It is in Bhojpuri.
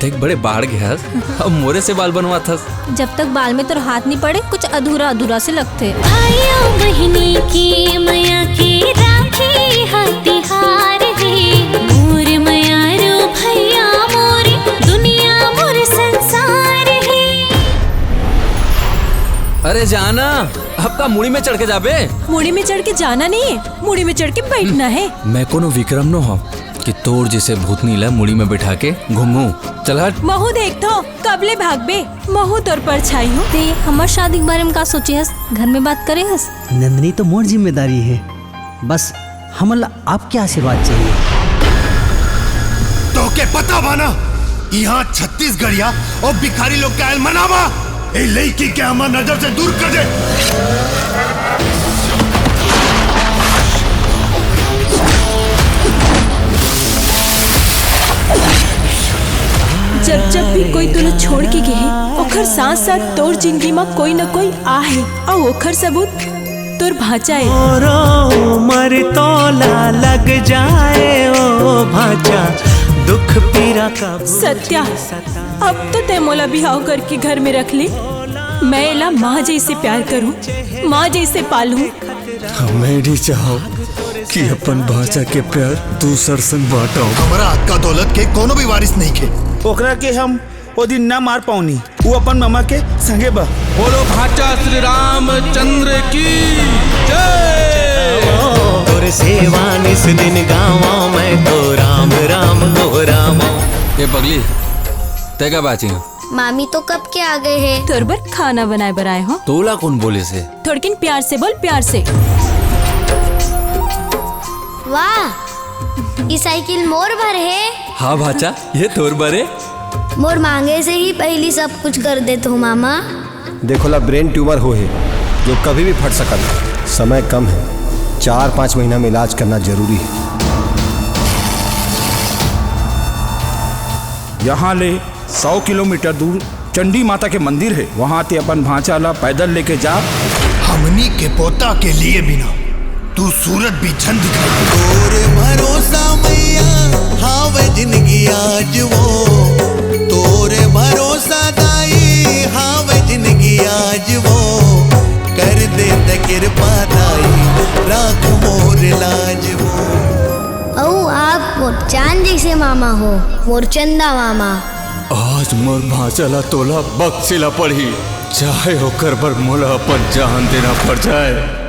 देख बड़े बाढ़ गया अब मोरे से बाल बनवा था। जब तक बाल में तो हाथ नहीं पड़े कुछ अधूरा अधूरा से लगते। भाइयों बहनी की मया की राखी हथियार है। मोर मयारो भैया मोरी दुनिया मोर संसार है। अरे जाना अब का मुड़ी में चढ़ के जाबे। मुड़ी में चढ़ के जाना नहीं है, मुड़ी में चढ़ के बैठना है। मैं कोनो विक्रम न हो कि तोर जैसे भूतनी ला मुड़ी में बैठा के घूमू। चल हट। महू देख तो कबले भागबे, महू तोर पर छाई हो। ते हमार शादी के बारे में का सोचे हस, घर में बात करे हस। नंदनी तो मोर जिम्मेदारी है, बस हमला आपके आशीर्वाद चाहिए। तो के पता बाना यहाँ छत्तीसगढ़िया और भिखारी लोग का मनावा ए लड़की के हमार नजर से दूर कर दे। जब जब भी कोई तुला छोड़ के गए ओखर साथ साथ तोर जिंदगी में कोई न कोई आ है और ओखर सबूत तोर भाचा है। और मर तोला लग जाए ओ भाचा दुख पीरा का सत्या अब तो ते मोला बिहाव करके घर में रख ले। मैं एला माँ जैसे प्यार करूं, माँ जैसे पालूं। मैं भी चाहो कि अपन भाषा के प्यार दूसर संग बांटाओ। हमारा हाथ का दौलत के कोनो भी वारिस नहीं के। ओकरा के हम ओ दिन ना मार पाऊनी, वो अपन मामा के संगे बा। बोलो भाचा श्री रामचंद्र की जय। तोर सेवा निस दिन गावा मैं तो राम राम गो राम। ये पगली तेगा बाची मामी तो कब के आ गए हैं। तोर बर खाना बनाए बनाए हो। तोला कौन बोले से? थोड़किन प्यार से बोल, प्यार से। वाह ये साइकिल मोर भर है। हाँ भाचा ये तोर बरे। मोर मांगे से ही पहली सब कुछ कर दे तो मामा। देखो ला ब्रेन ट्यूमर हो है जो कभी भी फट सकता है। समय कम है, 4-5 महीना में इलाज करना जरूरी है। यहाँ ले 100 किलोमीटर दूर चंडी माता के मंदिर है, वहाँ ते अपन भांचा ला पैदल लेके जा। हमनी के पोता के लिए बिना तू सूरत भी झन दिखाई। तोर भरोसा मैया हाँ वे जिंदगी आज वो। तोर भरोसा दाई हाँ वे जिंदगी आज वो। कर दे त कृपा दाई राख मोर लाज वो। ओ आप मोर चांद जैसे मामा हो, मोर चंदा मामा। आज मोर भाचला तोला बख्शिला पड़ी, चाहे होकर बर मोला अपन जान देना पड़ जाए।